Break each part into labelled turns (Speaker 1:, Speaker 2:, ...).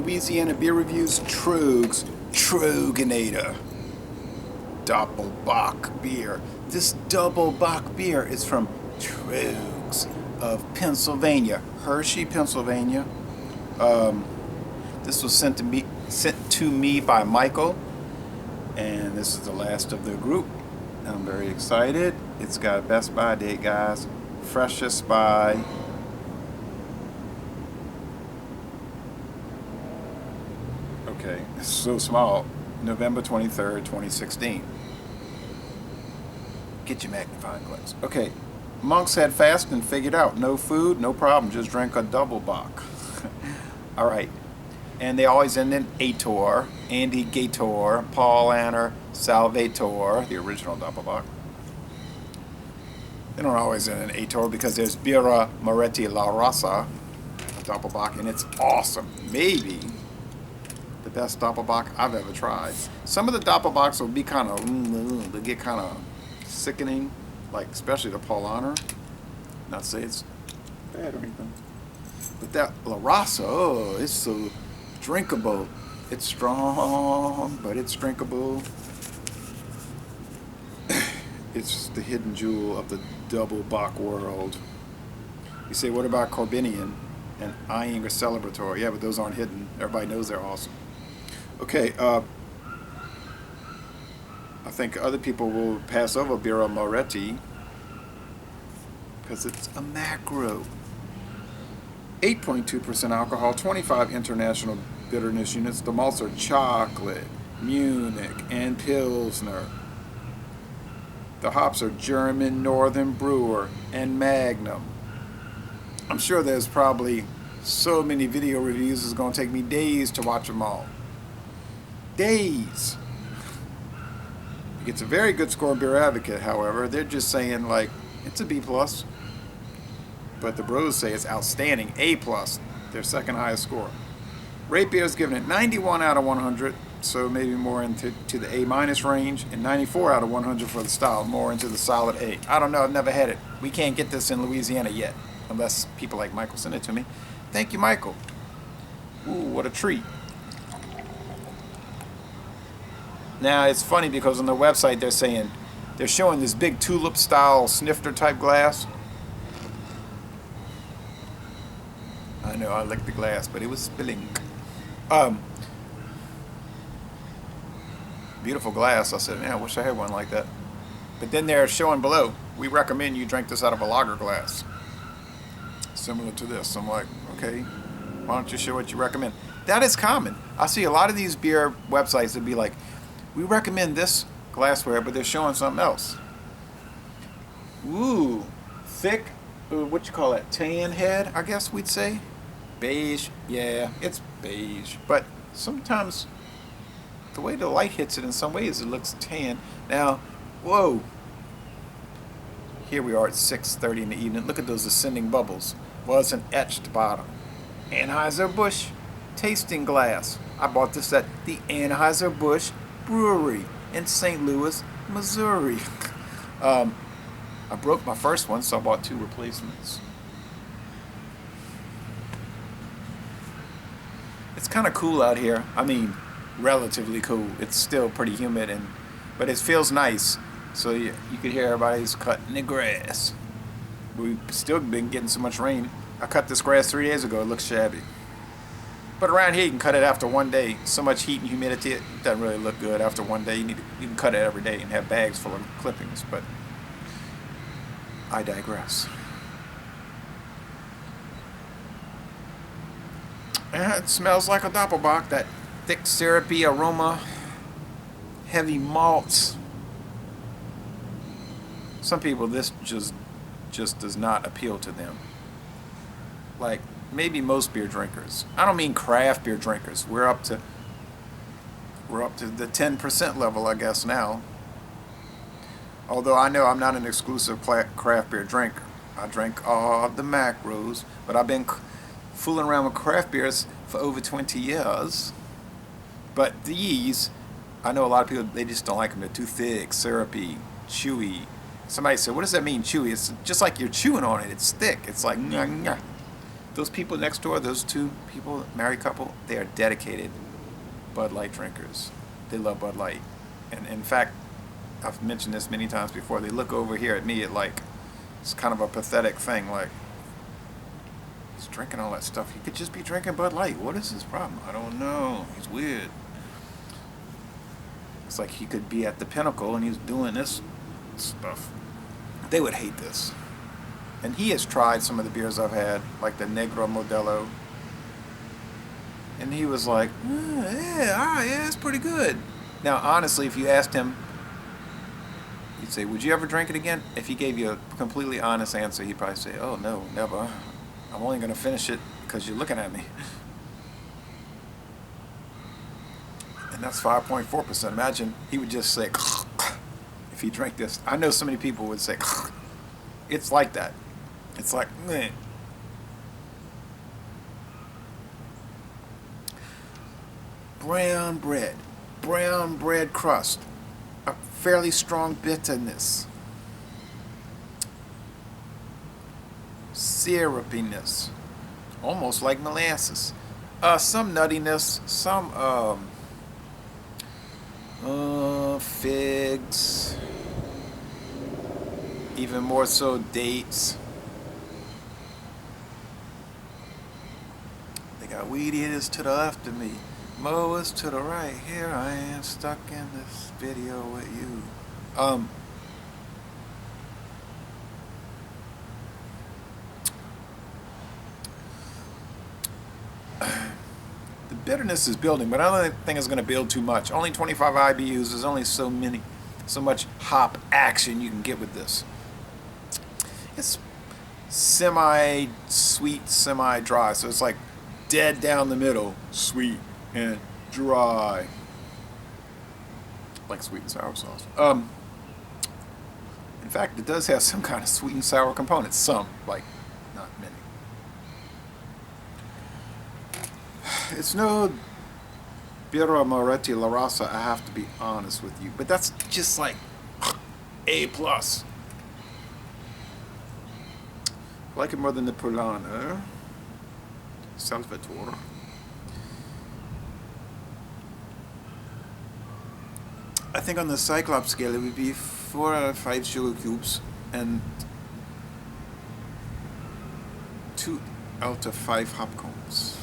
Speaker 1: Louisiana Beer Reviews Troegenator Double Bock beer. This double Bock beer is from Troegs of Pennsylvania, Hershey, Pennsylvania. This was sent to me by Michael, and this is the last of the group. I'm very excited. It's got a best by date, guys. Freshest by it's so small. November 23rd, 2016. Get your magnifying glass. Okay. Monks had fasted and figured out no food, no problem. Just drink a double Bock. All right. And they always end in ator, Andy Gator, Paul Anner, Salvator, the original double Bock. They don't always end in ator because there's Birra Moretti La Rosa, a double Bock, and it's awesome. Maybe the best Doppelbock I've ever tried. Some of the Doppelbocks will be kind of, they get kind of sickening, like especially the Paulaner. Not to say it's bad or anything, but that La Rosa, oh, it's so drinkable. It's strong, but it's drinkable. It's the hidden jewel of the double Bock world. You say, what about Corbinian and Eyinger Celebrator? Yeah, but those aren't hidden. Everybody knows they're awesome. Okay, I think other people will pass over Birra Moretti because it's a macro. 8.2% alcohol, 25 international bitterness units. The malts are chocolate, Munich, and Pilsner. The hops are German, Northern Brewer, and Magnum. I'm sure there's probably so many video reviews, it's going to take me days to watch them all. Days. It gets a very good score in Beer Advocate, however. They're just saying, like, it's a B+. But the bros say it's outstanding, A+, their second highest score. Rate Beer is giving it 91 out of 100, so maybe more into the A- range, and 94 out of 100 for the style, more into the solid A. I don't know, I've never had it. We can't get this in Louisiana yet, unless people like Michael send it to me. Thank you, Michael. Ooh, what a treat. Now, it's funny because on their website they're showing this big tulip-style snifter type glass. I know, I licked the glass, but it was spilling. Beautiful glass. I said, man, I wish I had one like that. But then they're showing below, we recommend you drink this out of a lager glass. Similar to this. I'm like, okay, why don't you show what you recommend? That is common. I see a lot of these beer websites that be like, we recommend this glassware, but they're showing something else. Ooh, thick, what you call it, tan head, I guess we'd say. Beige, yeah, it's beige. But sometimes the way the light hits it, in some ways it looks tan. Now, whoa. Here we are at 6:30 in the evening. Look at those ascending bubbles. Well, it's an etched bottom. Anheuser-Busch tasting glass. I bought this at the Anheuser-Busch Brewery in St. Louis, Missouri. I broke my first one, so I bought 2 replacements. It's kind of cool out here. I mean, relatively cool. It's still pretty humid, but it feels nice. So you could hear everybody's cutting the grass. We've still been getting so much rain. I cut this grass 3 days ago. It looks shabby. But around here, you can cut it after one day. So much heat and humidity, it doesn't really look good after one day. You can cut it every day and have bags full of clippings. But I digress. It smells like a Doppelbock. That thick, syrupy aroma, heavy malts. Some people, this just does not appeal to them. Like, maybe most beer drinkers. I don't mean craft beer drinkers. We're up to the 10% level, I guess, now. Although I know I'm not an exclusive craft beer drinker. I drink all the macros, but I've been fooling around with craft beers for over 20 years. But these, I know a lot of people, they just don't like them. They're too thick, syrupy, chewy. Somebody said, what does that mean, chewy? It's just like you're chewing on it. It's thick. It's like, nyah, nyah. Those people next door, those two people, married couple, they are dedicated Bud Light drinkers. They love Bud Light. And in fact, I've mentioned this many times before, they look over here at me at like, it's kind of a pathetic thing, like, he's drinking all that stuff. He could just be drinking Bud Light. What is his problem? I don't know. He's weird. It's like he could be at the pinnacle and he's doing this stuff. They would hate this. And he has tried some of the beers I've had, like the Negro Modelo. And he was like, yeah, it's pretty good. Now, honestly, if you asked him, you'd say, would you ever drink it again? If he gave you a completely honest answer, he'd probably say, oh, no, never. I'm only going to finish it because you're looking at me. And that's 5.4%. Imagine he would just say, if he drank this. I know so many people would say, it's like that. It's like, meh. Brown bread crust, a fairly strong bitterness, syrupiness, almost like molasses, some nuttiness, some figs, even more so dates. They got weed eaters to the left of me. Mo is to the right. Here I am stuck in this video with you. The bitterness is building, but I don't think it's going to build too much. Only 25 IBUs. There's only so much hop action you can get with this. It's semi-sweet, semi-dry, so it's like dead down the middle, sweet and dry, like sweet and sour sauce. In fact, it does have some kind of sweet and sour components. Some, like, not many. It's no Birra Moretti La Rosa, I have to be honest with you, but that's just like A+. I like it more than the Polana. Salvatore. I think on the Cyclops scale it would be 4 out of 5 sugar cubes and 2 out of 5 hop cones.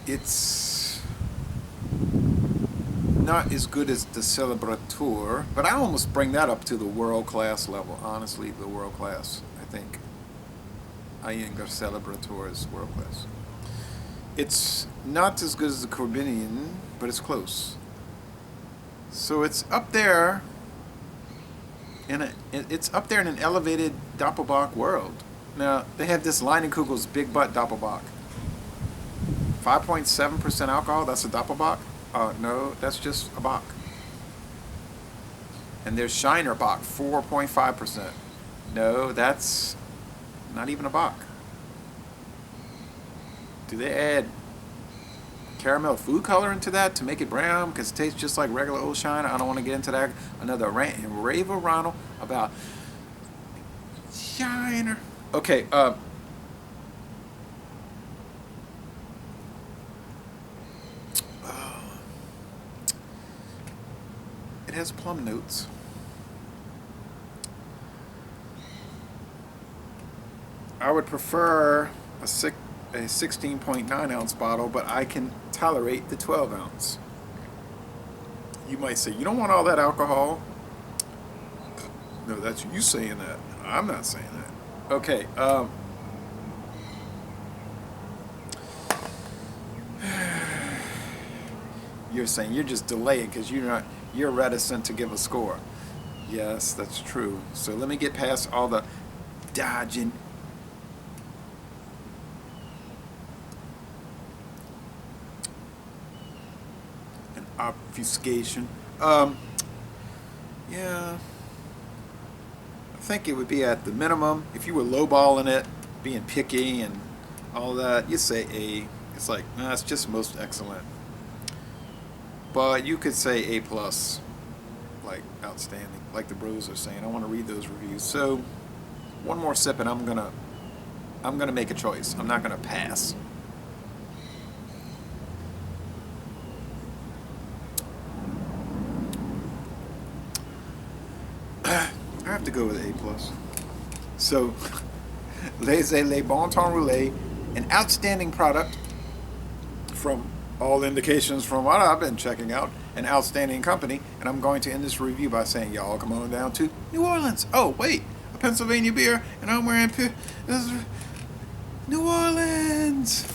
Speaker 1: It's not as good as the Celebrator, but I almost bring that up to the world-class level. Honestly, the world-class, I think. Iyengar Celebrator is world-class. It's not as good as the Corbinian, but it's close. So it's up there, and it's up there in an elevated Doppelbock world. Now, they have this Leinenkugel's Big Butt Doppelbock. 5.7% alcohol, that's a Doppelbock? No, that's just a Bock. And there's Shiner Bock, 4.5%. No, that's not even a Bock. Do they add caramel food coloring to that to make it brown because it tastes just like regular old Shiner? I don't want to get into that. Another rant and rave of Ronald about Shiner. Okay, it has plum notes. I would prefer a 16.9 ounce bottle, but I can tolerate the 12 ounce. You might say, you don't want all that alcohol. No, that's you saying that. I'm not saying that. Okay. You're saying you're just delaying because you're reticent to give a score. Yes, that's true. So let me get past all the dodging. And obfuscation. Yeah. I think it would be at the minimum. If you were lowballing it, being picky and all that, you say A. It's like, nah, it's just most excellent. But you could say A+. like outstanding, like the brewers are saying. I want to read those reviews. So one more sip and I'm gonna make a choice. I'm not gonna pass. I have to go with A+. So, Les Bon Temps Roulé, an outstanding product from all indications from what I've been checking out, an outstanding company, and I'm going to end this review by saying, y'all come on down to New Orleans. Oh, wait, a Pennsylvania beer, and I'm wearing New Orleans.